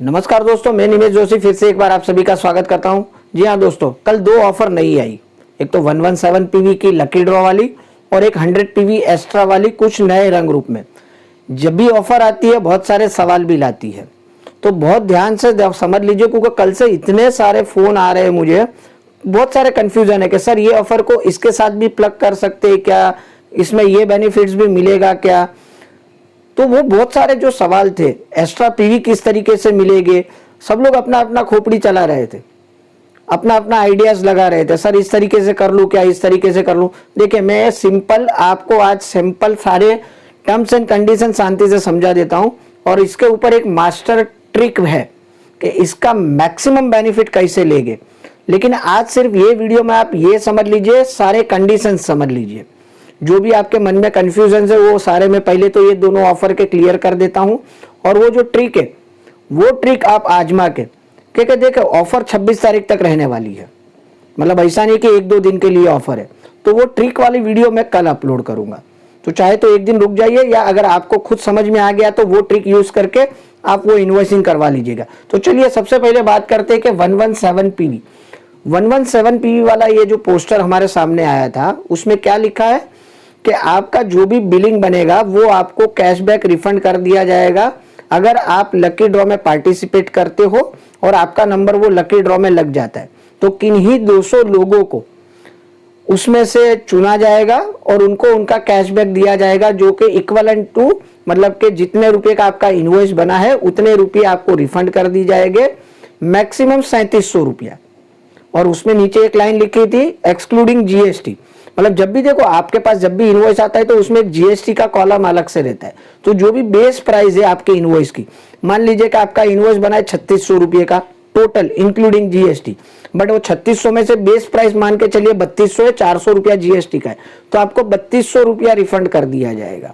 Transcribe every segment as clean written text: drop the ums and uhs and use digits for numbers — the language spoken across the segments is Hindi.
नमस्कार दोस्तों, मैं निमेश जोशी फिर से एक बार आप सभी का स्वागत करता हूं। जी हाँ दोस्तों, कल दो ऑफर नई आई। एक तो 117 पीवी की लकी ड्रॉ वाली और एक 100 पीवी एक्स्ट्रा वाली, कुछ नए रंग रूप में। जब भी ऑफर आती है बहुत सारे सवाल भी लाती है, तो बहुत ध्यान से समझ लीजिए, क्योंकि कल से इतने सारे फोन आ रहे हैं मुझे, बहुत सारे कंफ्यूजन है कि सर ये ऑफर को इसके साथ भी प्लग कर सकते हैं क्या, इसमें ये बेनिफिट्स भी मिलेगा क्या। तो वो बहुत सारे जो सवाल थे, एक्स्ट्रा पीवी किस तरीके से मिलेंगे, सब लोग अपना अपना खोपड़ी चला रहे थे, अपना अपना आइडियाज लगा रहे थे। सर इस तरीके से कर लूं क्या, इस तरीके से कर लूं। देखिए, मैं सिंपल आपको आज सिंपल सारे टर्म्स एंड कंडीशन शांति से समझा देता हूं, और इसके ऊपर एक मास्टर ट्रिक है कि इसका मैक्सिमम बेनिफिट कैसे लेंगे। लेकिन आज सिर्फ ये वीडियो में आप ये समझ लीजिए, सारे कंडीशन समझ लीजिए, जो भी आपके मन में कंफ्यूजन है वो सारे में पहले तो ये दोनों ऑफर के क्लियर कर देता हूं। और वो जो ट्रिक है, वो ट्रिक आप आजमा के, क्योंकि देखो ऑफर 26 तारीख तक रहने वाली है, मतलब ऐसा नहीं कि एक दो दिन के लिए ऑफर है। तो वो ट्रिक वाली वीडियो मैं कल अपलोड करूंगा, तो चाहे तो एक दिन रुक जाइए, या अगर आपको खुद समझ में आ गया तो वो ट्रिक यूज करके आप वो इन्वॉइसिंग करवा लीजिएगा। तो चलिए सबसे पहले बात करते हैं कि 117 पीवी 117 पीवी वाला ये जो पोस्टर हमारे सामने आया था, उसमें क्या लिखा है कि आपका जो भी बिलिंग बनेगा वो आपको कैशबैक रिफंड कर दिया जाएगा अगर आप लकी ड्रॉ में पार्टिसिपेट करते हो और आपका नंबर वो लकी ड्रॉ में लग जाता है। तो किन्हीं 200 लोगों को उसमें से चुना जाएगा और उनको उनका कैशबैक दिया जाएगा, जो कि इक्वलेंट टू, मतलब कि जितने रुपए का आपका इनवॉइस बना है उतने रुपये आपको रिफंड कर दी जाएंगे, मैक्सिमम 3700 रुपया। और उसमें नीचे एक लाइन लिखी थी एक्सक्लूडिंग जीएसटी, मतलब जब भी देखो आपके पास जब भी इनवॉइस आता है तो उसमें जीएसटी का कॉलम अलग से रहता है। तो जो भी बेस प्राइस है आपके इनवॉइस की, मान लीजिए कि आपका इनवॉइस बना है 3600 रुपये का टोटल इंक्लूडिंग जीएसटी, बट वो 3600 में से बेस प्राइस मान के चलिए 3200 है, 400 रुपया जीएसटी का है, तो आपको 3200 रुपया रिफंड कर दिया जाएगा।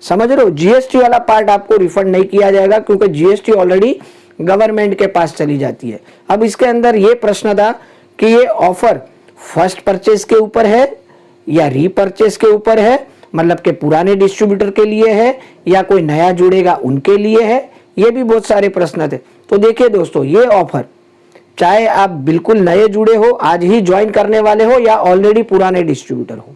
समझ रहे हो, जीएसटी वाला पार्ट आपको रिफंड नहीं किया जाएगा, क्योंकि जीएसटी ऑलरेडी गवर्नमेंट के पास चली जाती है। अब इसके अंदर ये प्रश्न था कि ये ऑफर फर्स्ट परचेज के ऊपर है या रीपरचेज के ऊपर है, मतलब कि पुराने डिस्ट्रीब्यूटर के लिए है या कोई नया जुड़ेगा उनके लिए है, ये भी बहुत सारे प्रश्न थे। तो देखिए दोस्तों, ये ऑफर चाहे आप बिल्कुल नए जुड़े हो, आज ही ज्वाइन करने वाले हो, या ऑलरेडी पुराने डिस्ट्रीब्यूटर हो,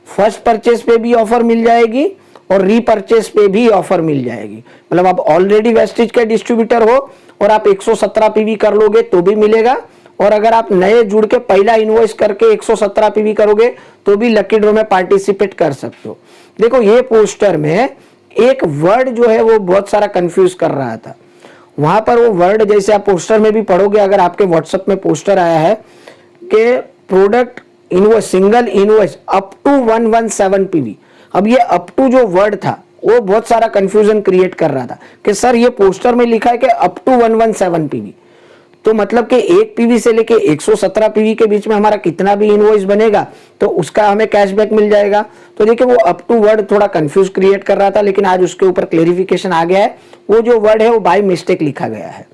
फर्स्ट परचेज पे भी ऑफर मिल जाएगी और रीपरचेज पे भी ऑफर मिल जाएगी। मतलब आप ऑलरेडी वेस्टिज के डिस्ट्रीब्यूटर हो और आप 117 पीवी कर लोगे तो भी मिलेगा, और अगर आप नए जुड़ के पहला इनवॉइस करके 117 पीवी करोगे तो भी लकी ड्रॉ में पार्टिसिपेट कर सकते हो। देखो, ये पोस्टर में एक वर्ड जो है वो बहुत सारा कंफ्यूज कर रहा था। वहां पर वो वर्ड, जैसे आप पोस्टर में भी पढ़ोगे, अगर आपके व्हाट्सएप में पोस्टर आया है कि product invoice single invoice up to 117 PV, अब ये अप टू जो वर्ड था वो बहुत सारा कंफ्यूजन क्रिएट कर रहा था कि सर ये पोस्टर में लिखा है कि अप टू 117 पीवी, तो मतलब कि 1 पीवी से लेके 117 पीवी के बीच में हमारा कितना भी इनवॉइस बनेगा तो उसका हमें कैशबैक मिल जाएगा। तो देखिए, वो अप टू वर्ड थोड़ा कंफ्यूज क्रिएट कर रहा था, लेकिन आज उसके ऊपर क्लेरिफिकेशन आ गया है। वो जो वर्ड है वो बाय मिस्टेक लिखा गया है।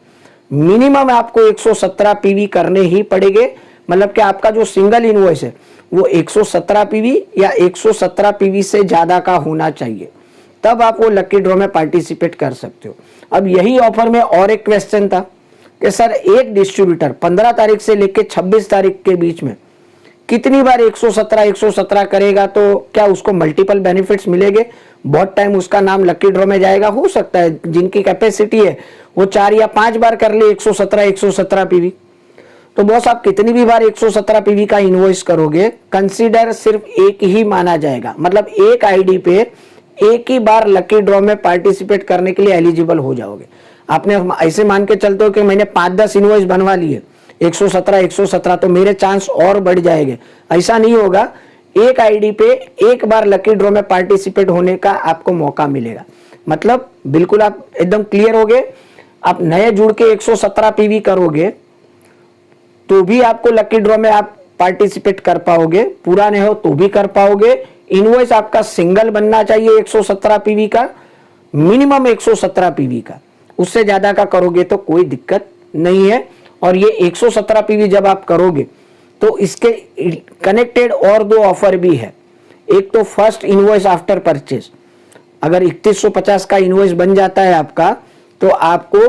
मिनिमम आपको 117 पीवी करने ही पड़ेंगे, मतलब कि आपका जो सिंगल इनवॉइस है वो 117 पीवी या 117 पीवी से ज्यादा का होना चाहिए, तब आप वो लकी ड्रॉ में पार्टिसिपेट कर सकते हो। अब यही ऑफर में और एक क्वेश्चन था कि सर एक डिस्ट्रीब्यूटर 15 तारीख से लेकर 26 तारीख के बीच में कितनी बार 117 करेगा, तो क्या उसको मल्टीपल बेनिफिट्स मिलेंगे, बहुत टाइम उसका नाम लकी ड्रॉ में जाएगा। हो सकता है जिनकी कैपेसिटी है वो 4 या 5 बार कर ले 117 पीवी। तो बॉस, आप कितनी भी बार 117 पीवी का इनवॉइस करोगे, कंसीडर सिर्फ एक ही माना जाएगा, मतलब एक आईडी पे एक ही बार लकी ड्रॉ में पार्टिसिपेट करने के लिए एलिजिबल हो जाओगे। आपने ऐसे मान के चलते हो कि मैंने 5-10 इनवॉइस बनवा लिए 117, तो मेरे चांस और बढ़ जाएंगे, ऐसा नहीं होगा। एक आईडी पे एक बार लकी ड्रॉ में पार्टिसिपेट होने का आपको मौका मिलेगा। मतलब बिल्कुल आप एकदम क्लियर होगे। आप नए जुड़ के 117 पीवी करोगे तो भी आपको लकी ड्रॉ में आप पार्टिसिपेट कर पाओगे, पुराने हो तो भी कर पाओगे। इनवॉइस आपका सिंगल बनना चाहिए 117 पीवी का, मिनिमम 117 पीवी का, उससे ज्यादा का करोगे तो कोई दिक्कत नहीं है। और ये 117 पीवी जब आप करोगे तो इसके कनेक्टेड और 2 ऑफर भी है। एक तो फर्स्ट इनवॉइस आफ्टर परचेज, अगर 3150 का इनवॉइस बन जाता है आपका तो आपको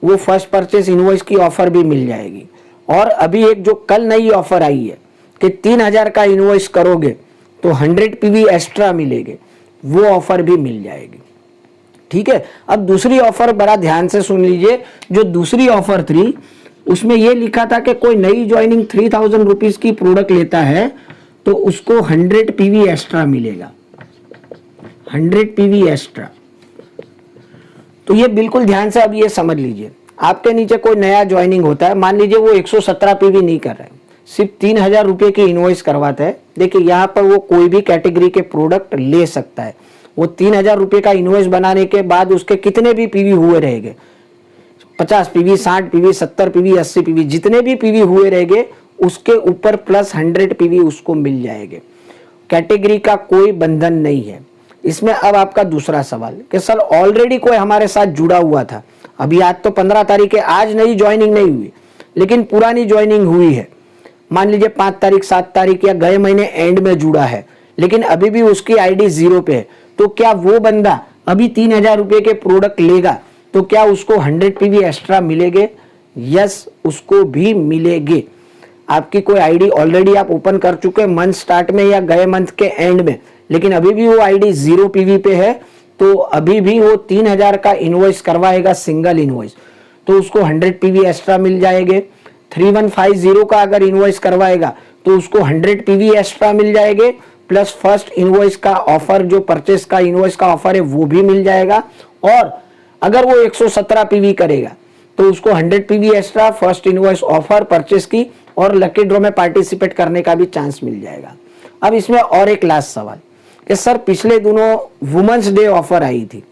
वो फर्स्ट परचेस इनवॉइस की ऑफर भी मिल जाएगी। और अभी एक जो कल नई ऑफर आई है कि 3000 का इनवॉइस करोगे तो 100 पीवी एक्स्ट्रा मिलेंगे, वो ऑफर भी मिल जाएगी। ठीक है, अब दूसरी ऑफर बड़ा ध्यान से सुन लीजिए। जो दूसरी ऑफर थी उसमें यह लिखा था कि कोई नई ज्वाइनिंग 3000 रुपीज की प्रोडक्ट लेता है तो उसको 100 पीवी एक्स्ट्रा मिलेगा, 100 पीवी एक्स्ट्रा। तो ये बिल्कुल ध्यान से अब ये समझ लीजिए, आपके नीचे कोई नया ज्वाइनिंग होता है, मान लीजिए वो 117 पीवी नहीं कर रहा है, सिर्फ 3000 रुपये की इनवॉइस करवाता है। देखिए यहाँ पर वो कोई भी कैटेगरी के प्रोडक्ट ले सकता है। वो 3000 रुपये का इनवॉइस बनाने के बाद उसके कितने भी पीवी हुए रहेंगे, 50 पीवी, 60 पीवी, 70 पीवी, 80 पीवी, जितने भी पीवी हुए रहेंगे उसके ऊपर प्लस 100 पीवी उसको मिल जाएंगे। कैटेगरी का कोई बंधन नहीं है इसमें। अब आपका दूसरा सवाल कि सर ऑलरेडी कोई हमारे साथ जुड़ा हुआ था, अभी आज तो 15 तारीख है, आज नई ज्वाइनिंग नहीं हुई लेकिन पुरानी ज्वाइनिंग हुई है, मान लीजिए 5 तारीख, 7 तारीख या गए महीने एंड में जुड़ा है, लेकिन अभी भी उसकी आईडी 0 पे है, तो क्या वो बंदा अभी 3000 रुपये के प्रोडक्ट लेगा तो क्या उसको 100 पीवी एक्स्ट्रा मिलेंगे? यस, उसको भी मिलेंगे। आपकी कोई आईडी ऑलरेडी आप ओपन कर चुके हैं मंथ स्टार्ट में या गए मंथ के एंड में, लेकिन अभी भी वो आईडी 0 पीवी पे है, तो अभी भी वो 3000 का इनवॉइस करवाएगा, सिंगल इनवॉइस, तो उसको 100 पीवी एक्स्ट्रा मिल जाएंगे। 3150 का अगर इनवॉइस करवाएगा तो उसको 100 पीवी एक्स्ट्रा मिल जाएंगे, प्लस फर्स्ट इनवॉइस का ऑफर, जो परचेस का इनवॉइस का ऑफर है वो भी मिल जाएगा। और अगर वो 117 पीवी करेगा तो उसको 100 PV extra, first invoice offer, purchase की और लकी ड्रॉ में पार्टिसिपेट करने का भी चांस मिल जाएगा। अब इसमें और एक लास्ट सवाल कि सर पिछले दिनों वुमेन्स डे ऑफर आई थी,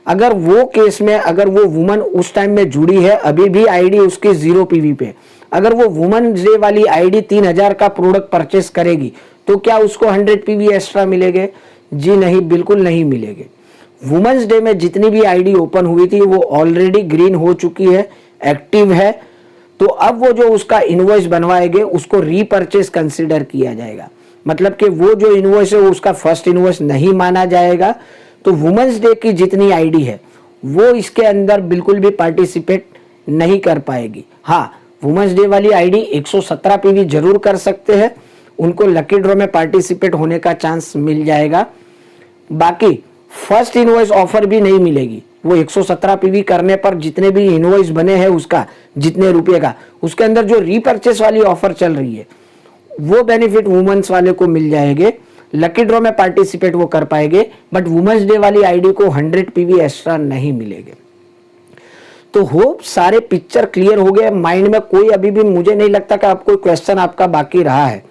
अगर वो केस में अगर वो वुमन उस टाइम में जुड़ी है, अभी भी आईडी उसकी 0 पीवी पे, अगर वो वुमेन्स डे वाली आईडी 3000 का प्रोडक्ट परचेस करेगी तो क्या उसको 100 पीवी एक्स्ट्रा मिलेंगे? जी नहीं, बिल्कुल नहीं मिलेंगे। वुमेन्स डे में जितनी भी आईडी ओपन हुई थी वो ऑलरेडी ग्रीन हो चुकी है, एक्टिव है, तो अब वो जो उसका इनवॉइस बनवाएंगे उसको रीपरचेस कंसीडर किया जाएगा। मतलब कि वो जो इनवॉइस है वो उसका फर्स्ट इनवॉइस नहीं माना जाएगा। तो वुमेन्स डे की जितनी आईडी है वो इसके अंदर बिल्कुल भी पार्टिसिपेट नहीं कर पाएगी। हाँ, वुमेन्स डे वाली आईडी 117 पीवी जरूर कर सकते हैं, उनको लकी ड्रॉ में पार्टिसिपेट होने का चांस मिल जाएगा। बाकी फर्स्ट इनवॉइस ऑफर भी नहीं मिलेगी। वो 117 पीवी करने पर जितने भी इनवॉइस बने हैं उसका जितने रुपए का, उसके अंदर जो रीपरचेस वाली ऑफर चल रही है वो बेनिफिट वुमेन्स वाले को मिल जाएंगे, लकी ड्रॉ में पार्टिसिपेट वो कर पाएंगे, बट वुमेन्स डे वाली आईडी को 100 पीवी एक्स्ट्रा नहीं मिलेंगे। तो होप सारे पिक्चर क्लियर हो गए माइंड में। कोई अभी भी मुझे नहीं लगता कि आपको क्वेश्चन आपका बाकी रहा है।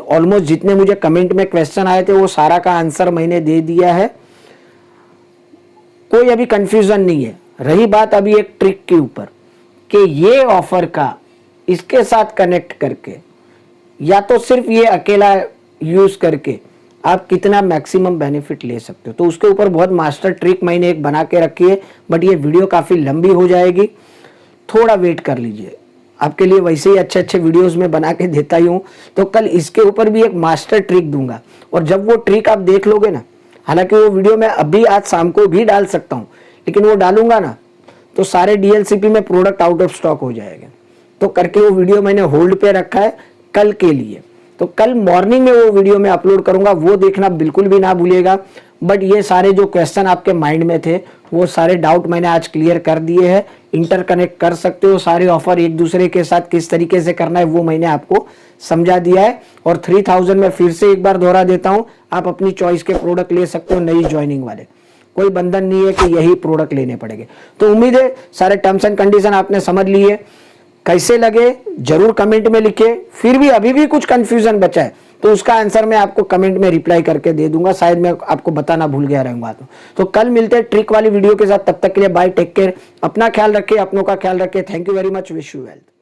ऑलमोस्ट जितने मुझे कमेंट में क्वेश्चन आए थे वो सारा का आंसर मैंने दे दिया है, कोई अभी कंफ्यूजन नहीं है। रही बात अभी एक ट्रिक के ऊपर कि ये ऑफर का इसके साथ कनेक्ट करके या तो सिर्फ ये अकेला यूज करके आप कितना मैक्सिमम बेनिफिट ले सकते हो, तो उसके ऊपर बहुत मास्टर ट्रिक मैंने एक बना के रखी है, बट ये वीडियो काफ़ी लंबी हो जाएगी, थोड़ा वेट कर लीजिए। आपके लिए वैसे ही अच्छे अच्छे वीडियोस में बना के देता ही हूँ, तो कल इसके ऊपर भी एक मास्टर ट्रिक दूंगा, और जब वो ट्रिक आप देख लोगे ना, हालांकि वो वीडियो मैं अभी आज शाम को भी डाल सकता हूँ, लेकिन वो डालूंगा ना तो सारे डीएलसीपी में प्रोडक्ट आउट ऑफ स्टॉक हो जाएगा, तो करके वो वीडियो मैंने होल्ड पे रखा है कल के लिए। तो कल मॉर्निंग में वो वीडियो मैं अपलोड करूंगा, वो देखना बिल्कुल भी ना भूलिएगा। बट ये सारे जो क्वेश्चन आपके माइंड में थे वो सारे डाउट मैंने आज क्लियर कर दिए हैं। इंटरकनेक्ट कर सकते हो सारे ऑफर एक दूसरे के साथ, किस तरीके से करना है वो मैंने आपको समझा दिया है। और 3000 में फिर से एक बार दोहरा देता हूं, आप अपनी चॉइस के प्रोडक्ट ले सकते हो, नई ज्वाइनिंग वाले, कोई बंधन नहीं है कि यही प्रोडक्ट लेने पड़ेंगे। तो उम्मीद है सारे टर्म्स एंड कंडीशन आपने समझ लिए। कैसे लगे जरूर कमेंट में लिखिए। फिर भी अभी भी कुछ कंफ्यूजन बचा है तो उसका आंसर मैं आपको कमेंट में रिप्लाई करके दे दूंगा, शायद मैं आपको बताना भूल गया रहूंगा। तो कल मिलते हैं ट्रिक वाली वीडियो के साथ, तब तक के लिए बाय, टेक केयर, अपना ख्याल रखिए, अपनों का ख्याल रखिए। Thank you very much, wish you wealth.